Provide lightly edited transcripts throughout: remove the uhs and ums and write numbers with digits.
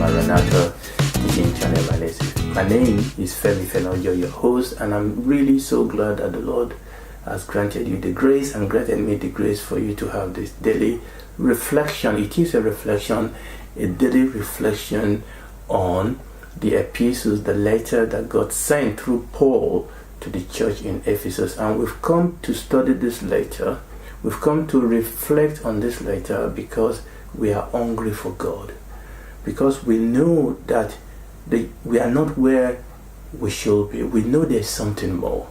Maranatha teaching channel. My name is Femi Fenojo, your host, and I'm really so glad that the Lord has granted you the grace and granted me the grace for you to have this daily reflection. It is a reflection, a daily reflection on the epistles, the letter that God sent through Paul to the church in Ephesus. And we've come to study this letter. We've come to reflect on this letter because we are hungry for God. Because we know that we are not where we should be. We know there's something more.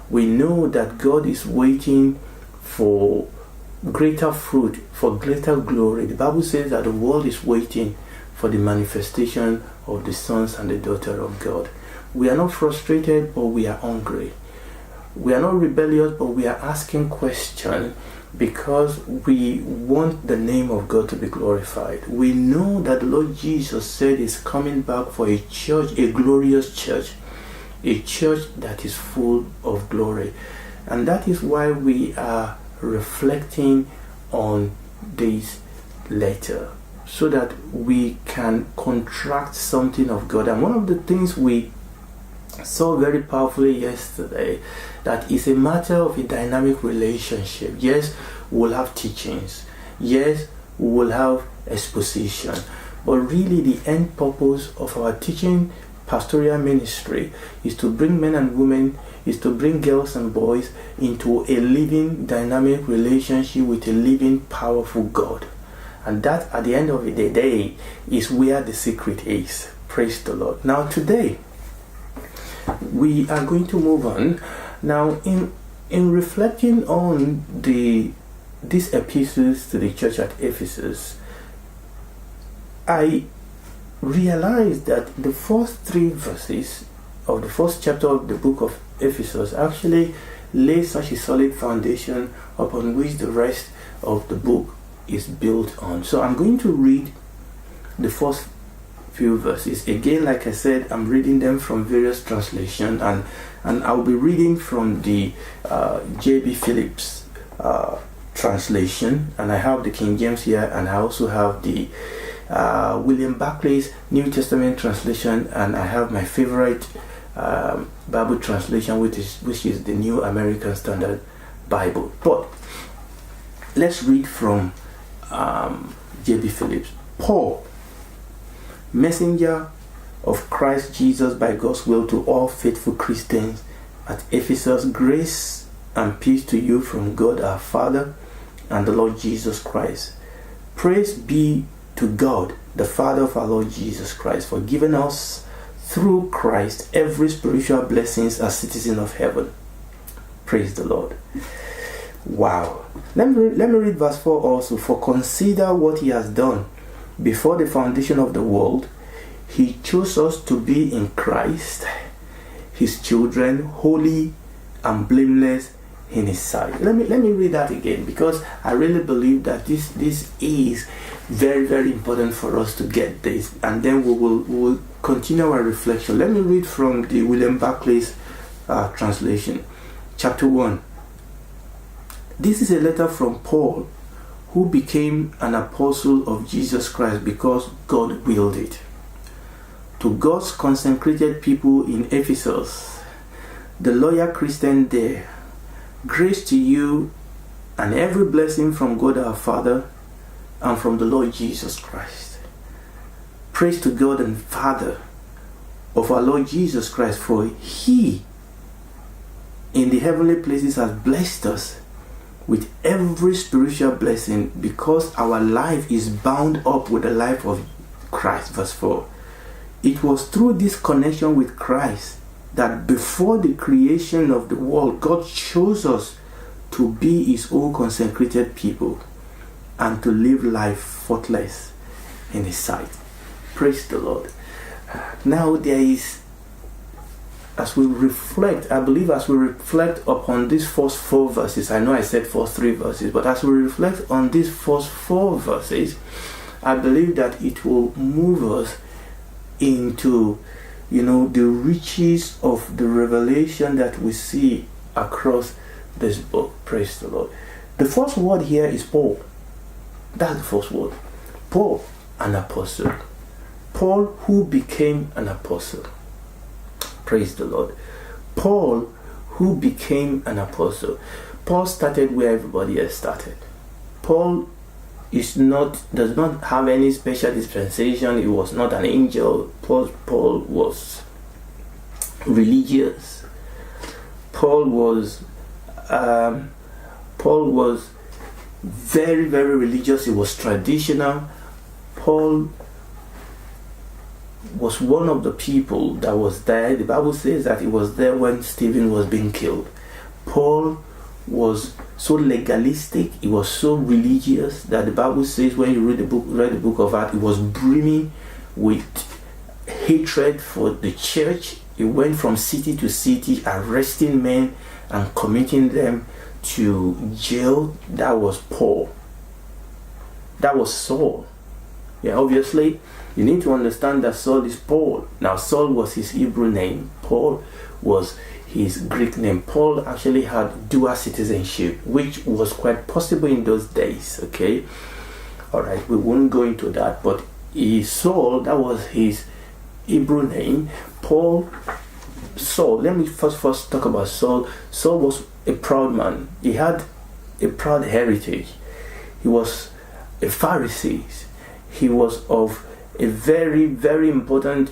We know that God is waiting for greater fruit, for greater glory. The Bible says that the world is waiting for the manifestation of the sons and the daughters of God. We are not frustrated, but we are hungry. We are not rebellious, but we are asking questions because we want the name of God to be glorified. We know that the Lord Jesus said He's coming back for a church, a glorious church, a church that is full of glory. And that is why we are reflecting on this letter, so that we can contract something of God. And one of the things we saw very powerfully yesterday, that is a matter of a dynamic relationship. Yes, we'll have teachings. Yes, we will have exposition. But really the end purpose of our teaching pastoral ministry is to bring men and women, is to bring girls and boys into a living dynamic relationship with a living powerful God. And that at the end of the day is where the secret is. Praise the Lord. Now today we are going to move on. Now in reflecting on these epistles to the church at Ephesus, I realized that the first 3 verses of the first chapter of the book of Ephesians actually lay such a solid foundation upon which the rest of the book is built on. So I'm going to read the first few verses. Again, like I said, I'm reading them from various translations, and I'll be reading from the J.B. Phillips translation, and I have the King James here, and I also have the William Barclay's New Testament translation, and I have my favorite Bible translation, which is the New American Standard Bible. But let's read from J.B. Phillips. Paul, messenger of Christ Jesus by God's will, to all faithful Christians at Ephesus, grace and peace to you from God our Father and the Lord Jesus Christ. Praise be to God, the Father of our Lord Jesus Christ, for giving us through Christ every spiritual blessings as citizens of heaven. Praise the Lord. Wow. Let me read verse 4 also. For consider what He has done. Before the foundation of the world, He chose us to be in Christ, His children, holy and blameless in His sight. Let me read that again, because I really believe that this is very, very important for us to get this, and then we will continue our reflection. Let me read from the William Barclay's translation, chapter 1. This is a letter from Paul, who became an apostle of Jesus Christ because God willed it. To God's consecrated people in Ephesus, the loyal Christian there, grace to you and every blessing from God our Father and from the Lord Jesus Christ. Praise to God and Father of our Lord Jesus Christ, for He in the heavenly places has blessed us with every spiritual blessing, because our life is bound up with the life of Christ. Verse 4. It was through this connection with Christ that before the creation of the world, God chose us to be His own consecrated people and to live life faultless in His sight. Praise the Lord. Now there is, as we reflect, I believe as we reflect upon these first 4 verses, I know I said first 3 verses, but as we reflect on these first 4 verses, I believe that it will move us into, the riches of the revelation that we see across this book. Praise the Lord. The first word here is Paul. That's the first word. Paul, an apostle. Paul, who became an apostle. Praise the Lord. Paul, who became an apostle. Paul started where everybody else started. Paul does not have any special dispensation. He was not an angel. Paul was religious. Paul was very, very religious. He was traditional. Paul was one of the people that was there. The Bible says that he was there when Stephen was being killed. Paul was so legalistic, he was so religious that the Bible says when you read the book of Acts, he was brimming with hatred for the church. He went from city to city, arresting men and committing them to jail. That was Paul. That was Saul. Yeah, obviously, you need to understand that Saul is Paul. Now, Saul was his Hebrew name. Paul was his Greek name. Paul actually had dual citizenship, which was quite possible in those days. Okay, all right, we won't go into that. But Saul, that was his Hebrew name. Saul. Let me first talk about Saul. Saul was a proud man. He had a proud heritage. He was a Pharisee. He was of a very, very important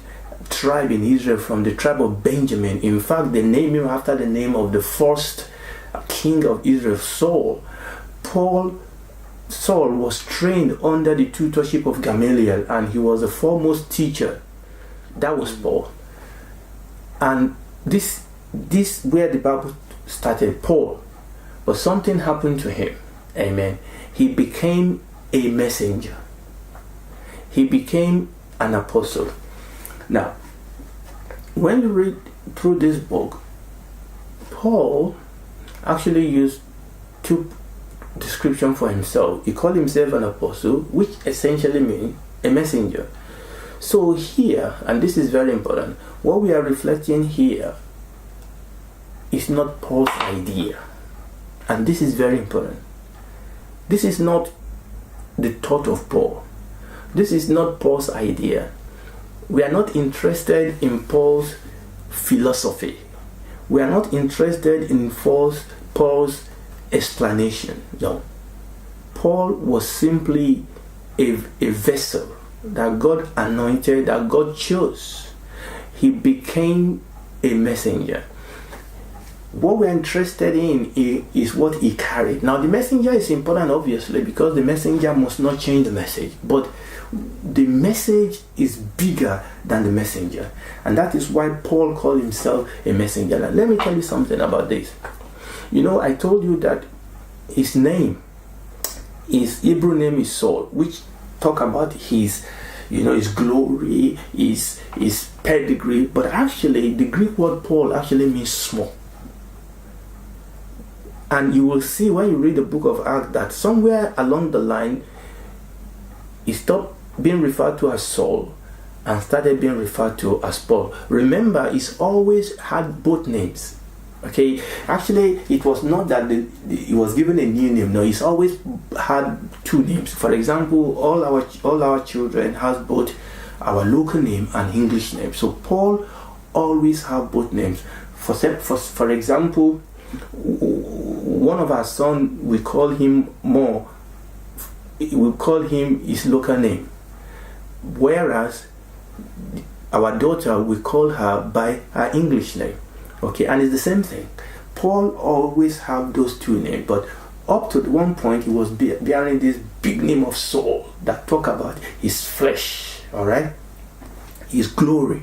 tribe in Israel, from the tribe of Benjamin. In fact, they named him after the name of the first king of Israel, Saul. Saul was trained under the tutorship of Gamaliel, and he was the foremost teacher. That was Paul. And this where the Bible started, Paul. But something happened to him. Amen. He became a messenger. He became an apostle. Now, when you read through this book, Paul actually used two descriptions for himself. He called himself an apostle, which essentially means a messenger. So here, and this is very important, what we are reflecting here is not Paul's idea. And this is very important. This is not the thought of Paul. This is not Paul's idea. We are not interested in Paul's philosophy. We are not interested in Paul's explanation. No. Paul was simply a vessel that God anointed, that God chose. He became a messenger. What we're interested in is what he carried. Now, the messenger is important, obviously, because the messenger must not change the message. But the message is bigger than the messenger. And that is why Paul called himself a messenger. Now, let me tell you something about this. You know, I told you that his Hebrew name is Saul, which talk about his glory, his pedigree. But actually, the Greek word Paul actually means small. And you will see when you read the book of Acts that somewhere along the line, he stopped being referred to as Saul and started being referred to as Paul. Remember, he's always had both names. Okay, actually, it was not that he was given a new name. No, he's always had two names. For example, all our children has both our local name and English name. So Paul always have both names. For example, one of our sons, we call him his local name, whereas our daughter, we call her by her English name. Okay, and it's the same thing. Paul always have those two names, but up to one point he was bearing this big name of Saul that talk about his flesh, all right, his glory.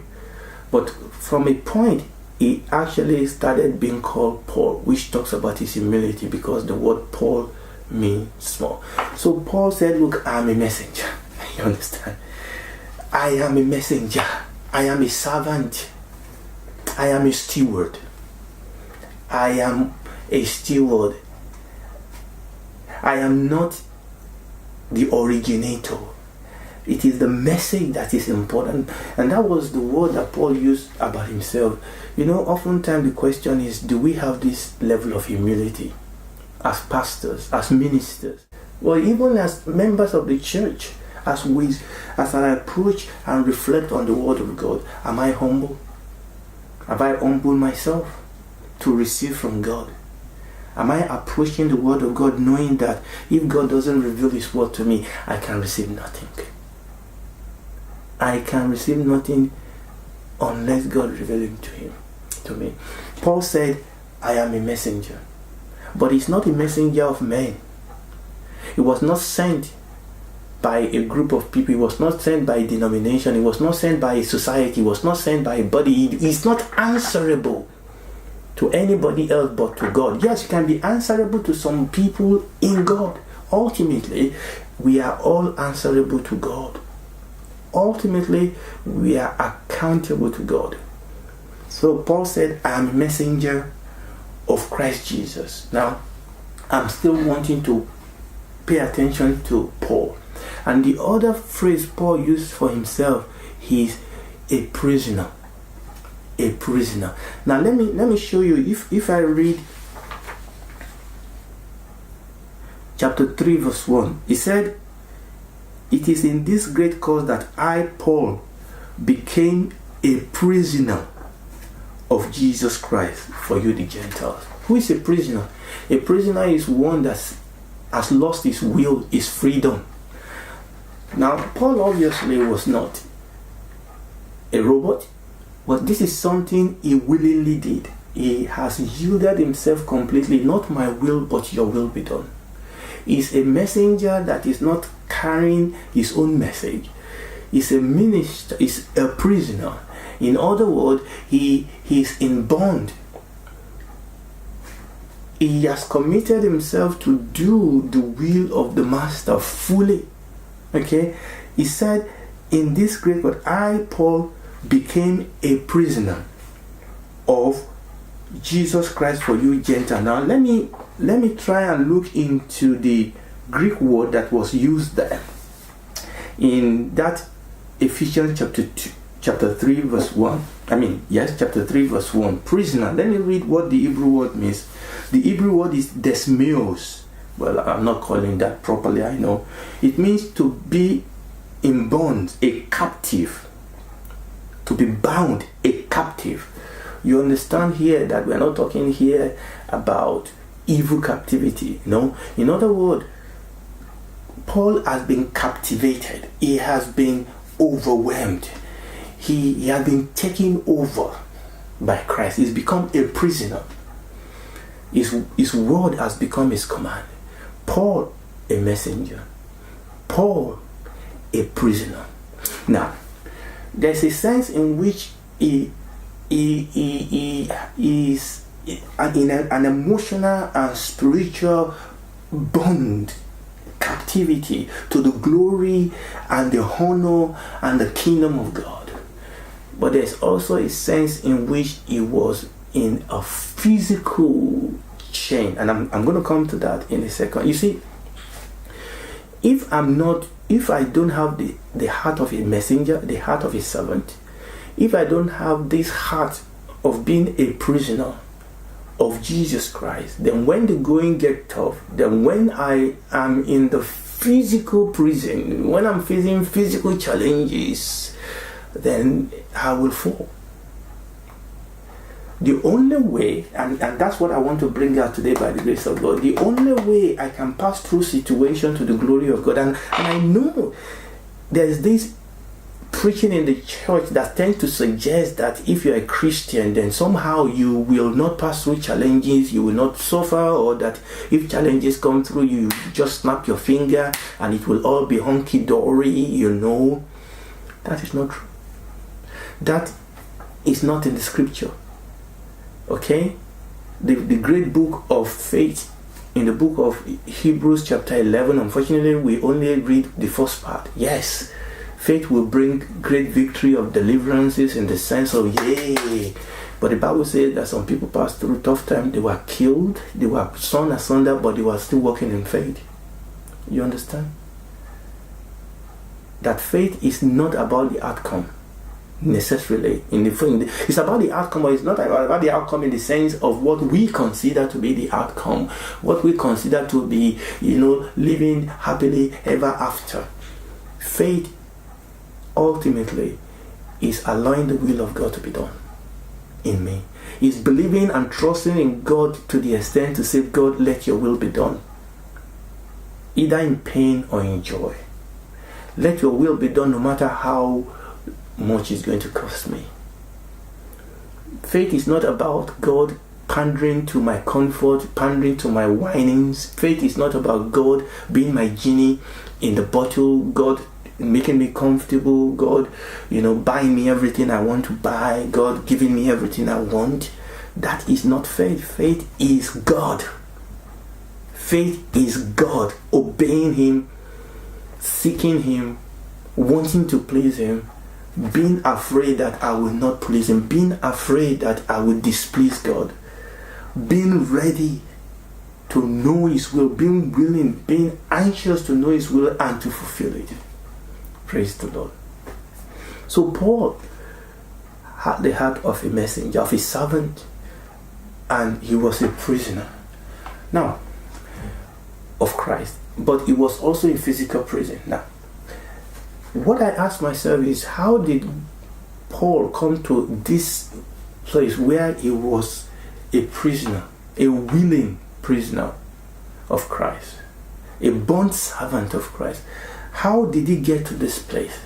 But from a point, he actually started being called Paul, which talks about his humility, because the word Paul means small. So Paul said, look, I'm a messenger. You understand? I am a messenger. I am a servant. I am a steward. I am a steward. I am not the originator. It is the message that is important. And that was the word that Paul used about himself. You know, oftentimes the question is, do we have this level of humility as pastors, as ministers, or even as members of the church? as I approach and reflect on the Word of God, am I humble? Have I humbled myself to receive from God? Am I approaching the Word of God knowing that if God doesn't reveal His Word to me, I can receive nothing? I can receive nothing unless God reveals Him to me. Paul said, I am a messenger. But he's not a messenger of men. He was not sent by a group of people. He was not sent by a denomination. He was not sent by a society. He was not sent by a body. He's not answerable to anybody else but to God. Yes, you can be answerable to some people in God. Ultimately, we are all answerable to God. Ultimately, we are accountable to God. So Paul said, I am a messenger of Christ Jesus. Now, I'm still wanting to pay attention to Paul. And the other phrase Paul used for himself is a prisoner. A prisoner. Now let me show you. If I read chapter 3 verse 1, he said, it is in this great cause that I, Paul, became a prisoner of Jesus Christ for you the Gentiles. Who is a prisoner? A prisoner is one that has lost his will, his freedom. Now, Paul obviously was not a robot, but this is something he willingly did. He has yielded himself completely. Not my will, but your will be done. He's a messenger that is not carrying his own message. He's a minister, he's a prisoner. In other words, he is in bond. He has committed himself to do the will of the Master fully. Okay? He said, in this great word, I, Paul, became a prisoner of Jesus Christ for you Gentiles. Now let me try and look into the Greek word that was used there. In that Ephesians chapter 3 verse 1. Chapter 3 verse 1. Prisoner. Let me read what the Hebrew word means. The Hebrew word is desmeos. Well, I'm not calling that properly, I know. It means to be in bonds, a captive. To be bound, a captive. You understand here that we're not talking here about evil captivity. No. In other words, Paul has been captivated. He has been overwhelmed. He has been taken over by Christ. He's become a prisoner. His word has become his command. Paul, a messenger. Paul, a prisoner. Now, there's a sense in which he is in an emotional and spiritual bond, captivity to the glory and the honor and the kingdom of God. But there's also a sense in which he was in a physical chain, and I'm going to come to that in a second. You see, if I don't have the heart of a messenger, the heart of a servant, if I don't have this heart of being a prisoner of Jesus Christ, then when the going gets tough, then when I am in the physical prison, when I'm facing physical challenges, then I will fall. The only way, and that's what I want to bring out today by the grace of God, the only way I can pass through situations to the glory of God, and I know there's this preaching in the church that tends to suggest that if you're a Christian, then somehow you will not pass through challenges, you will not suffer, or that if challenges come through, you just snap your finger and it will all be hunky-dory, That is not true. That is not in the scripture. Okay? The great book of faith, in the book of Hebrews chapter 11, unfortunately we only read the first part. Yes, faith will bring great victory of deliverances in the sense of yay. But the Bible says that some people passed through tough times. They were killed, they were sawn asunder, but they were still walking in faith. You understand? That faith is not about the outcome necessarily. It's about the outcome, but it's not about the outcome in the sense of what we consider to be the outcome, what we consider to be, living happily ever after. Faith ultimately is allowing the will of God to be done in me. It's believing and trusting in God to the extent to say, God, let your will be done, either in pain or in joy. Let your will be done no matter how much it's going to cost me. Faith is not about God pandering to my comfort, pandering to my whinings. Faith is not about God being my genie in the bottle, God making me comfortable, God, buying me everything I want to buy, God giving me everything I want. That is not faith. Faith is God. Faith is God, obeying Him, seeking Him, wanting to please Him, being afraid that I will not please Him, being afraid that I will displease God, being ready to know His will, being willing, being anxious to know His will and to fulfill it. Praise the Lord. So Paul had the heart of a messenger, of a servant, and he was a prisoner. Now, of Christ, but he was also in physical prison. Now, what I ask myself is, how did Paul come to this place where he was a prisoner, a willing prisoner of Christ, a bond servant of Christ? How did he get to this place?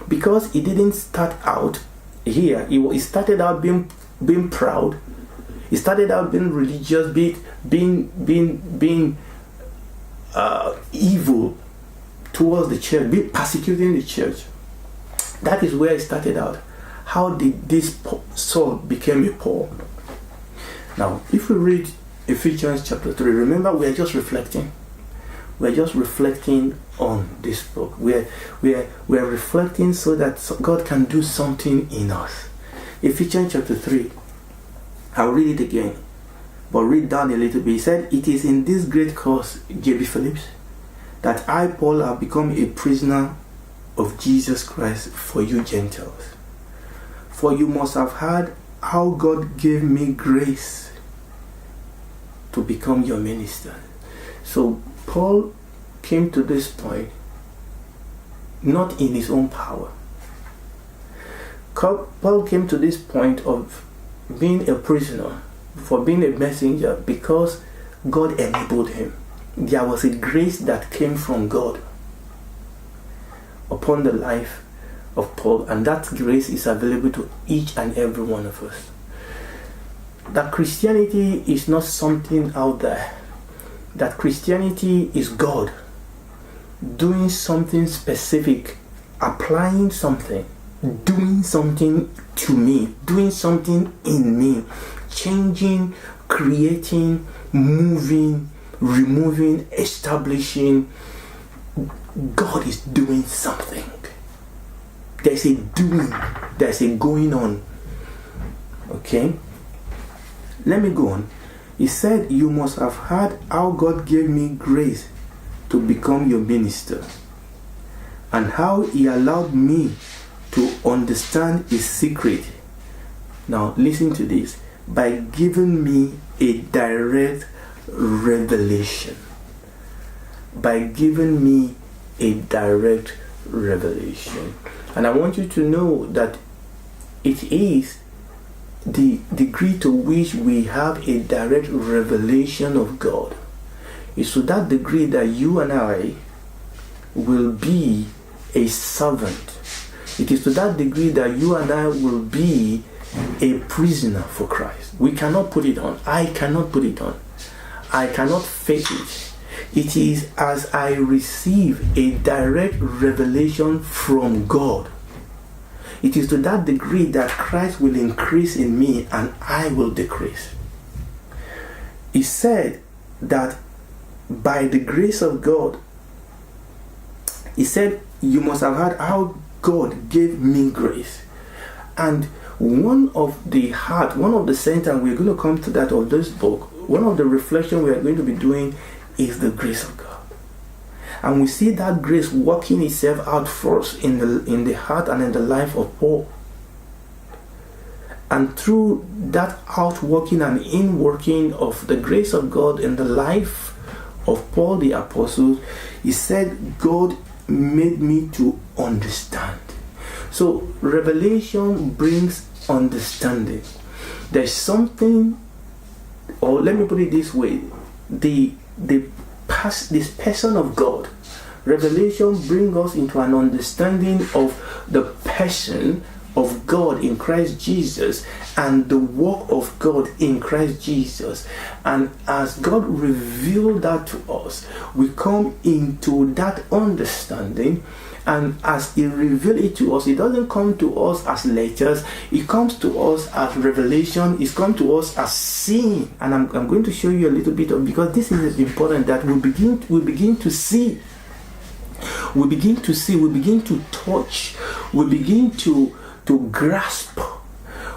Because he didn't start out here. He started out being proud. He started out being religious, being evil towards the church, persecuting the church. That is where it started out. How did this Saul become a Paul? Now, if we read Ephesians chapter 3, remember we are just reflecting. We are just reflecting on this book. We are reflecting so that God can do something in us. Ephesians chapter 3. I'll read it again, but read down a little bit. He said, "It is in this great cause, J.B. Phillips, that I, Paul, have become a prisoner of Jesus Christ for you Gentiles. For you must have heard how God gave me grace to become your minister." So Paul came to this point not in his own power. Paul came to this point of being a prisoner, for being a messenger, because God enabled him. There was a grace that came from God upon the life of Paul, and that grace is available to each and every one of us. That Christianity is not something out there. That Christianity is God doing something specific, applying something, doing something to me, doing something in me, changing, creating, moving, removing, establishing. God is doing something. There's a doing, there's a going on. Okay? Let me go on. He said, "You must have heard how God gave me grace to become your minister, and how He allowed me to understand His secret." Now listen to this. By giving me a direct revelation. By giving me a direct revelation. And I want you to know that it is the degree to which we have a direct revelation of God. It's to that degree that you and I will be a servant. It is to that degree that you and I will be a prisoner for Christ. We cannot put it on. I cannot put it on. I cannot fake it. It is as I receive a direct revelation from God. It is to that degree that Christ will increase in me and I will decrease. He said that by the grace of God, he said, "You must have heard how God gave me grace." And one of the sentence, we're going to come to that of this book, one of the reflections we are going to be doing is the grace of God. And we see that grace working itself out first in the heart and in the life of Paul. And through that outworking and inworking of the grace of God in the life of Paul the Apostle, he said God made me to understand. So revelation brings understanding. There's something, or let me put it this way, this person of God, revelation brings us into an understanding of the person of God in Christ Jesus and the work of God in Christ Jesus. And as God revealed that to us, we come into that understanding. And as He revealed it to us, it doesn't come to us as letters. It comes to us as revelation. It comes to us as seeing. And I'm going to show you a little bit of, because this is important, that we begin to see. We begin to see. We begin to touch. We begin to grasp.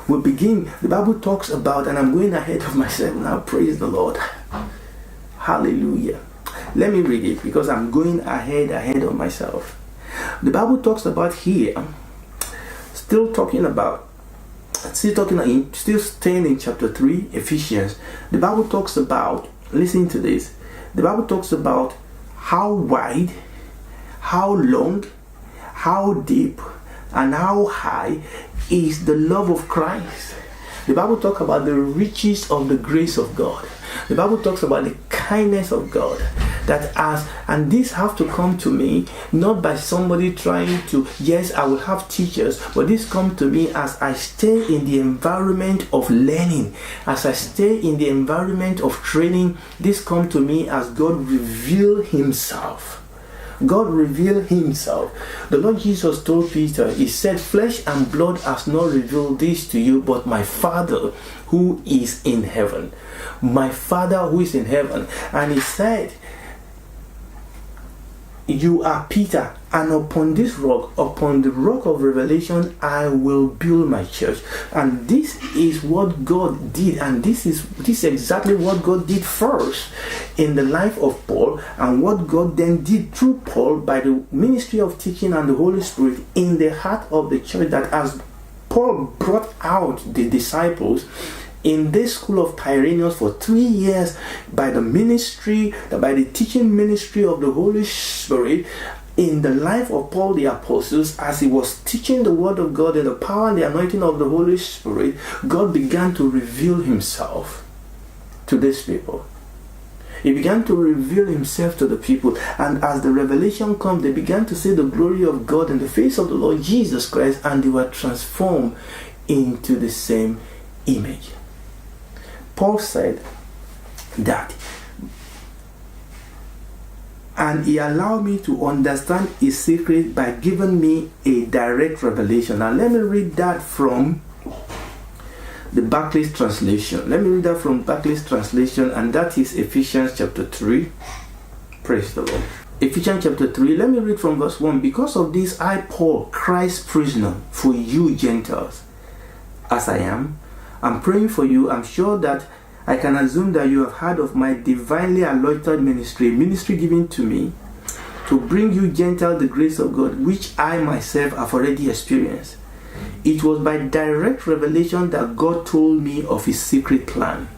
The Bible talks about, and I'm going ahead of myself now, praise the Lord. Hallelujah. Let me read it, because I'm going ahead of myself. The Bible talks about here, still staying in chapter 3, Ephesians. The Bible talks about, listen to this, the Bible talks about how wide, how long, how deep, and how high is the love of Christ. The Bible talks about the riches of the grace of God. The Bible talks about the kindness of God. And this have to come to me not by somebody trying to, yes, I will have teachers, but this come to me as I stay in the environment of learning, as I stay in the environment of training. This come to me as God reveal Himself. God revealed Himself. The Lord Jesus told Peter, He said, flesh and blood has not revealed this to you, but my Father who is in heaven. My Father who is in heaven. And He said, you are Peter, and upon this rock, upon the rock of revelation, I will build my church. And this is what God did, and this is exactly what God did first in the life of Paul, and what God then did through Paul by the ministry of teaching and the Holy Spirit in the heart of the church, that as Paul brought out the disciples in this school of Tyrannus for 3 years by the teaching ministry of the Holy Spirit, in the life of Paul the Apostle, as he was teaching the word of God in the power and the anointing of the Holy Spirit, God began to reveal Himself to these people. He began to reveal Himself to the people, and as the revelation comes, they began to see the glory of God in the face of the Lord Jesus Christ, and they were transformed into the same image. Paul said that, and He allowed me to understand His secret by giving me a direct revelation. Now let me read that from the Barclay's translation. And that is Ephesians chapter 3. Praise the Lord. Ephesians chapter 3, let me read from verse 1. Because of this, I, Paul, Christ's prisoner, for you Gentiles, as I am, I'm praying for you. I'm sure that I can assume that you have heard of my divinely allotted ministry given to me to bring you Gentiles the grace of God, which I myself have already experienced. It was by direct revelation that God told me of His secret plan,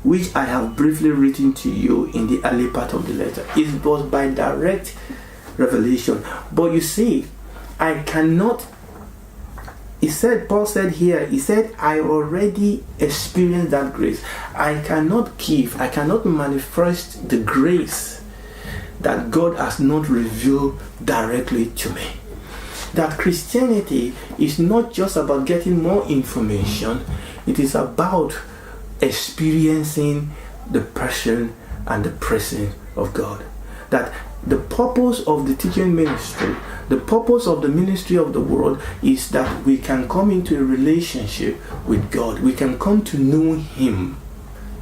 which I have briefly written to you in the early part of the letter. It was by direct revelation. But you see, Paul said here, he said, I already experienced that grace. I cannot manifest the grace that God has not revealed directly to me. That Christianity is not just about getting more information, it is about experiencing the person and the presence of God. That the purpose of the teaching ministry, the purpose of the ministry of the world, is that we can come into a relationship with God. We can come to know Him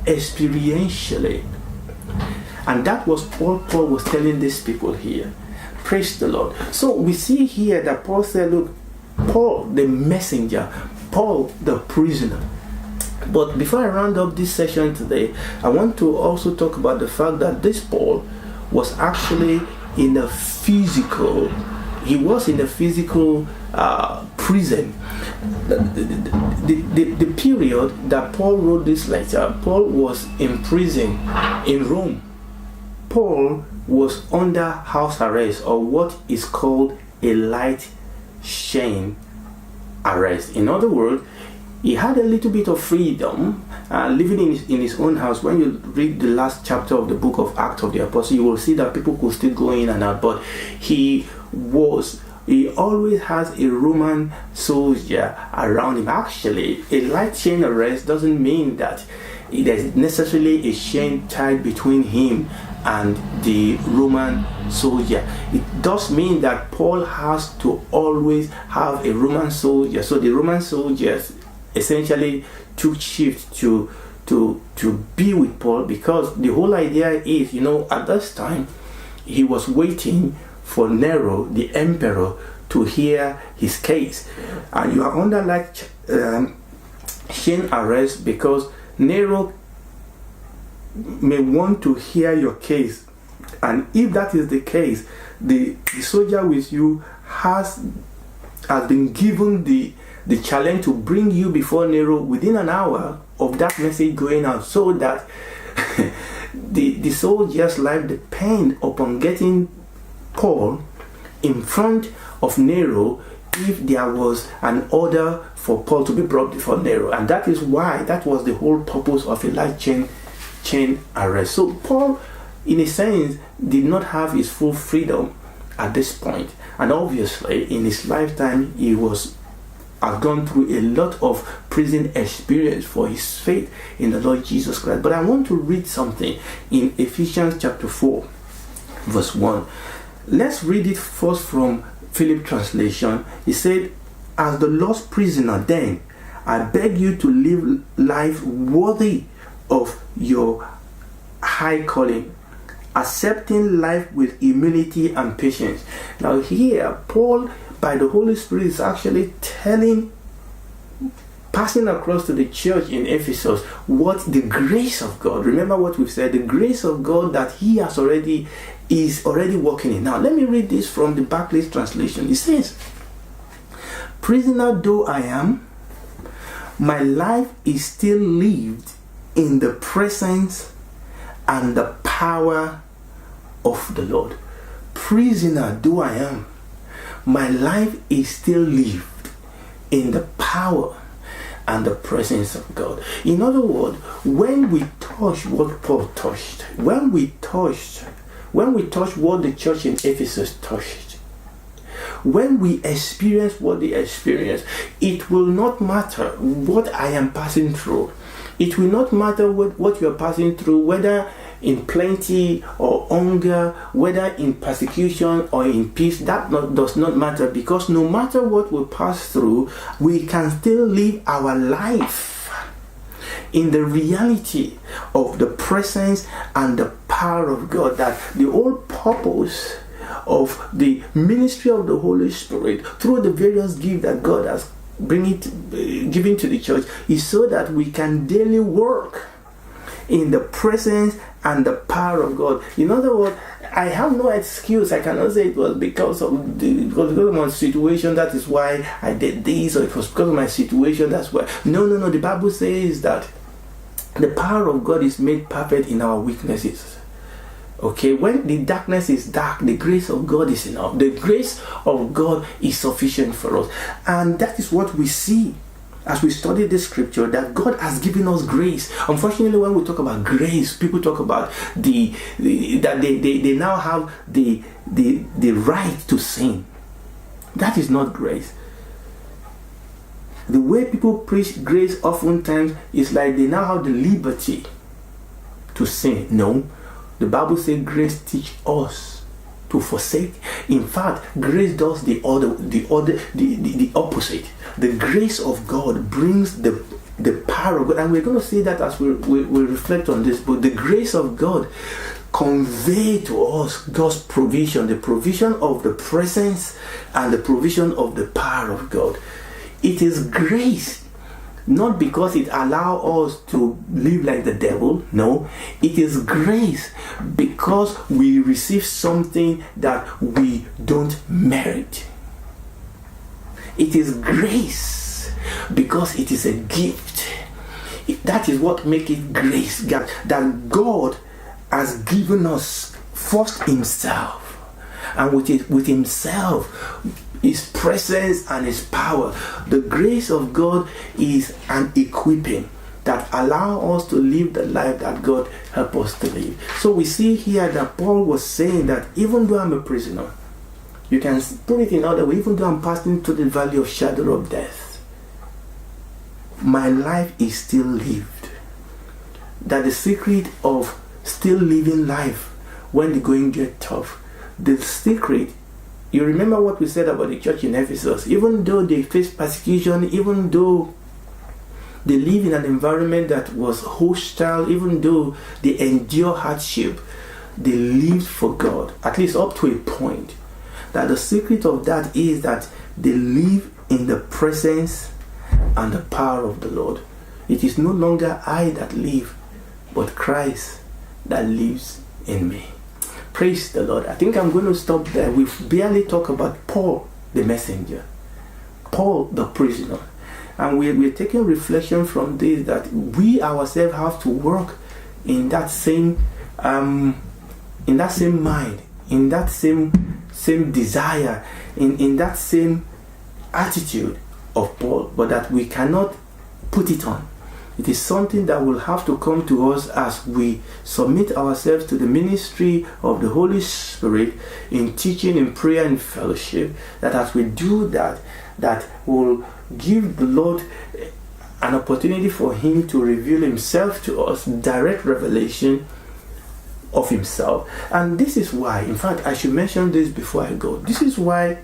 experientially. And that was what Paul was telling these people here. Praise the Lord. So we see here that Paul said, look, Paul the messenger, Paul the prisoner. But before I round up this session today, I want to also talk about the fact that this Paul was actually in a physical prison. The period that Paul wrote this letter, Paul was in prison in Rome. Paul was under house arrest, or what is called a light chain arrest. In other words, he had a little bit of freedom living in his own house. When you read the last chapter of the book of Acts of the Apostle, you will see that people could still go in and out, but he always has a Roman soldier around him. Actually, a light chain arrest doesn't mean that there's necessarily a chain tied between him and the Roman soldier. It does mean that Paul has to always have a Roman soldier. So the Roman soldiers essentially took shift to be with Paul, because the whole idea is, at this time he was waiting for Nero, the emperor, to hear his case. And you are under like chain arrest because Nero may want to hear your case. And if that is the case, the soldier with you has been given the challenge to bring you before Nero within an hour of that message going out, so that the soldier's life depends upon getting Paul in front of Nero if there was an order for Paul to be brought before Nero. And that is why, that was the whole purpose of a light chain arrest. So Paul, in a sense, did not have his full freedom at this point. And obviously, in his lifetime, he has gone through a lot of prison experience for his faith in the Lord Jesus Christ. But I want to read something in Ephesians chapter 4, verse 1. Let's read it first from Philip translation. He said, "As the Lord's prisoner, then, I beg you to live life worthy of your high calling, accepting life with humility and patience." Now here, Paul, by the Holy Spirit, is actually passing across to the church in Ephesus what the grace of God, remember what we've said, the grace of God that he is already working in. Now let me read this from the Barclays translation. It says, "Prisoner though I am, my life is still lived in the presence and the power of the Lord." Prisoner though I am, my life is still lived in the power and the presence of God. In other words, when we touch what Paul touched, when we touch what the church in Ephesus touched, when we experience what they experienced, it will not matter what I am passing through. It will not matter what you are passing through, whether in plenty or hunger, whether in persecution or in peace. That does not matter, because no matter what we pass through, we can still live our life in the reality of the presence and the power of God. That the whole purpose of the ministry of the Holy Spirit through the various gifts that God has given to the church is so that we can daily work in the presence and the power of God. In other words, I have no excuse. I cannot say it was because of my situation, that is why I did this, or it was because of my situation, that's why. No. The Bible says that the power of God is made perfect in our weaknesses. Okay, when the darkness is dark, the grace of God is enough. The grace of God is sufficient for us. And that is what we see as we study this scripture, that God has given us grace. Unfortunately, when we talk about grace, people talk about that they now have the right to sin. That is not grace. The way people preach grace oftentimes is like they now have the liberty to sin. No, the Bible says grace teaches us to forsake. In fact, grace does the opposite. The grace of God brings the power of God, and we're going to see that as we reflect on this. But the grace of God convey to us God's provision, the provision of the presence and the provision of the power of God. It is grace, not because it allows us to live like the devil. No, it is grace because we receive something that we don't merit. It is grace because it is a gift. That is what makes it grace. That God has given us first himself. And with himself, his presence and his power. The grace of God is an equipping that allow us to live the life that God helped us to live. So we see here that Paul was saying that even though I'm a prisoner, you can put it in other way, even though I'm passing through the valley of shadow of death, my life is still lived. That the secret of still living life when the going get tough, the secret, you remember what we said about the church in Ephesus, even though they faced persecution, even though they live in an environment that was hostile, even though they endure hardship, they lived for God, at least up to a point. That the secret of that is that they live in the presence and the power of the Lord. It is no longer I that live, but Christ that lives in me. Praise the Lord. I think I'm going to stop there. We've barely talked about Paul the messenger, Paul the prisoner. And we're taking reflection from this, that we ourselves have to work in that same mind, in that same desire, in that same attitude of Paul, but that we cannot put it on. It is something that will have to come to us as we submit ourselves to the ministry of the Holy Spirit in teaching, in prayer, and fellowship. That as we do that, that will give the Lord an opportunity for Him to reveal Himself to us, direct revelation of Himself. And this is why, in fact, I should mention this before I go. This is why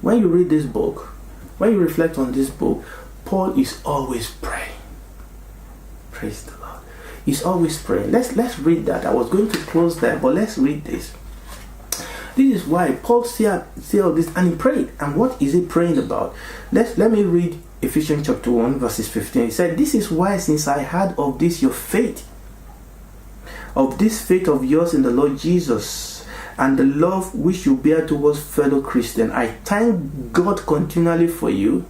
when you read this book, when you reflect on this book, Paul is always praying. Praise the Lord. He's always praying. Let's read that. I was going to close there, but let's read this. This is why Paul said all this, and he prayed. And what is he praying about? Let me read Ephesians chapter 1, verses 15. He said, "This is why, since I heard of this your faith, of this faith of yours in the Lord Jesus, and the love which you bear towards fellow Christians, I thank God continually for you."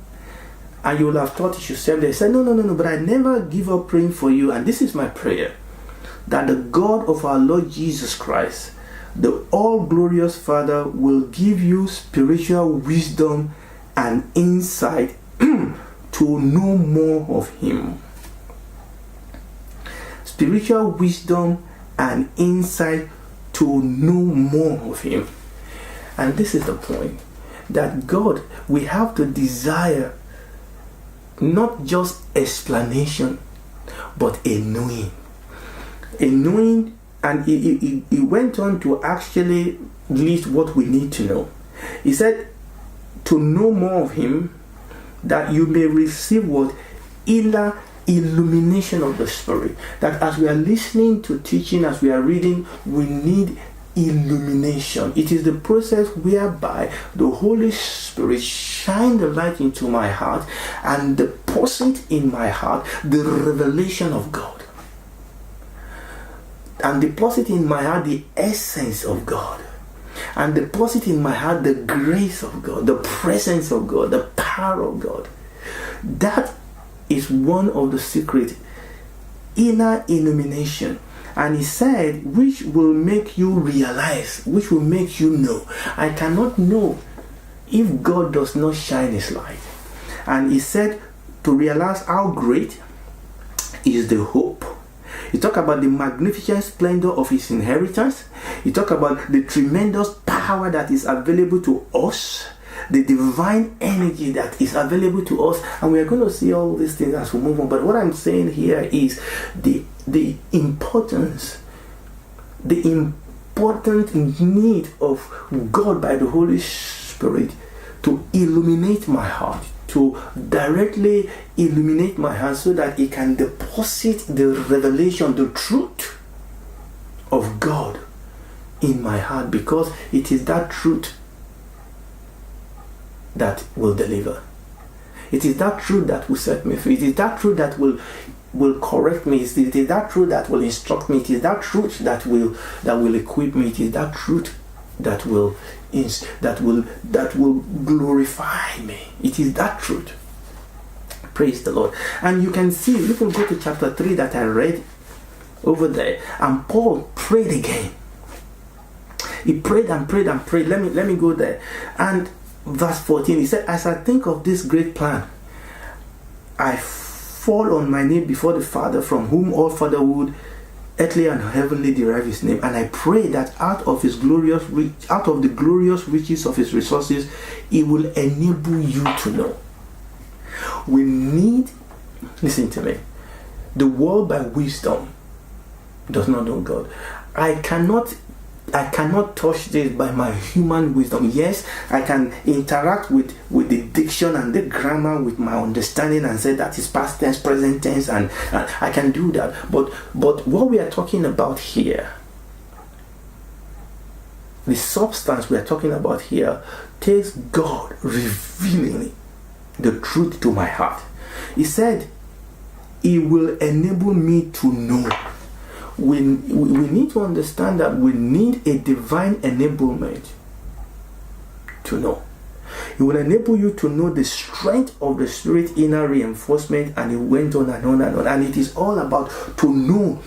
And you will have thought you yourself, they said, no, but I never give up praying for you. And this is my prayer, that the God of our Lord Jesus Christ, the all-glorious Father, will give you spiritual wisdom and insight to know more of Him. Spiritual wisdom and insight to know more of Him. And this is the point, that God, we have to desire not just explanation, but a knowing. A knowing, and he went on to actually list what we need to know. He said, to know more of Him, that you may receive what? Inner illumination of the Spirit. That as we are listening to teaching, as we are reading, we need illumination. It is the process whereby the Holy Spirit shine the light into my heart and deposit in my heart the revelation of God, and deposit in my heart the essence of God, and deposit in my heart the grace of God, the presence of God, the power of God. That is one of the secret, inner illumination. And he said, which will make you realize, which will make you know. I cannot know if God does not shine His light. And he said, to realize how great is the hope. He talked about the magnificent splendor of His inheritance. He talked about the tremendous power that is available to us, the divine energy that is available to us. And we are going to see all these things as we move on. But what I'm saying here is the important need of God by the Holy Spirit to illuminate my heart, to directly illuminate my heart, so that it can deposit the revelation, the truth of God in my heart, because it is that truth that will deliver. It is that truth that will set me free. It is that truth that will correct me. It is that truth that will instruct me. It is that truth that will equip me. It is that truth that will glorify me. It is that truth. Praise the Lord. And you can see, you can go to chapter 3 that I read over there, and Paul prayed again. He prayed and prayed and prayed. Let me go there. And verse 14, he said, as I think of this great plan, I fall on my knee before the Father, from whom all fatherhood, earthly and heavenly, derive his name, and I pray that out of the glorious riches of his resources, he will enable you to know. We need, listen to me, the world by wisdom does not know God. I cannot touch this by my human wisdom. Yes, I can interact with the diction and the grammar with my understanding and say that is past tense, present tense, and I can do that. But what we are talking about here, the substance we are talking about here, takes God revealing the truth to my heart. He said, he will enable me to know. We need to understand that we need a divine enablement to know. He will enable you to know the strength of the Spirit, inner reinforcement, and it went on and on and on. And it is all about to know.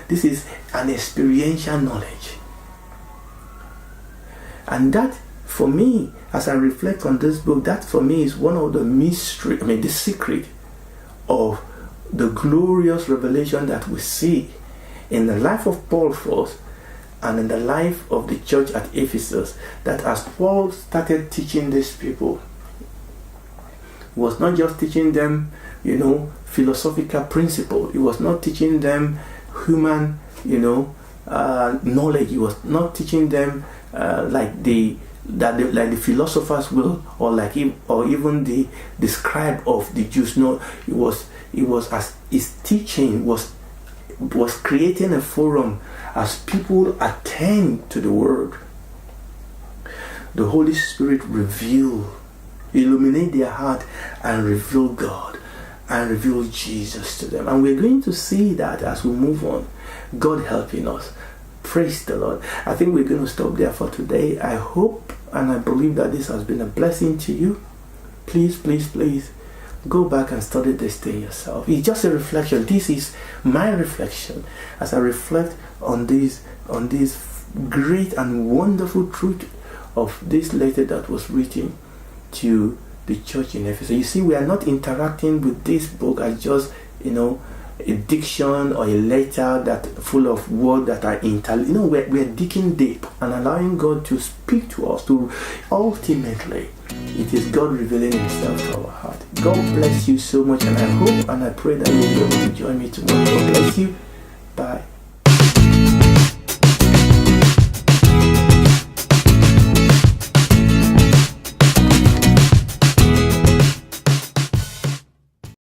This is an experiential knowledge. And that, for me, as I reflect on this book, that for me is one of the the secret of the glorious revelation that we see in the life of Paul first and in the life of the church at Ephesus, that as Paul started teaching these people, he was not just teaching them, philosophical principle. He was not teaching them human, knowledge. He was not teaching them like the philosophers will, or even the scribe of the Jews. No, it was as his teaching was creating a forum as people attend to the word. The Holy Spirit illuminate their heart and reveal God and reveal Jesus to them. And we're going to see that as we move on, God helping us. Praise the Lord. I think we're going to stop there for today. I hope and I believe that this has been a blessing to you. Please go back and study this thing yourself. It's just a reflection. This is my reflection as I reflect on this great and wonderful truth of this letter that was written to the church in Ephesus. You see, we are not interacting with this book as just a diction or a letter that full of words that are we're digging deep and allowing God to speak to us. To ultimately, it is God revealing himself to our heart. God bless you so much, and I hope and I pray that you'll be able to join me tomorrow. God bless you. Bye.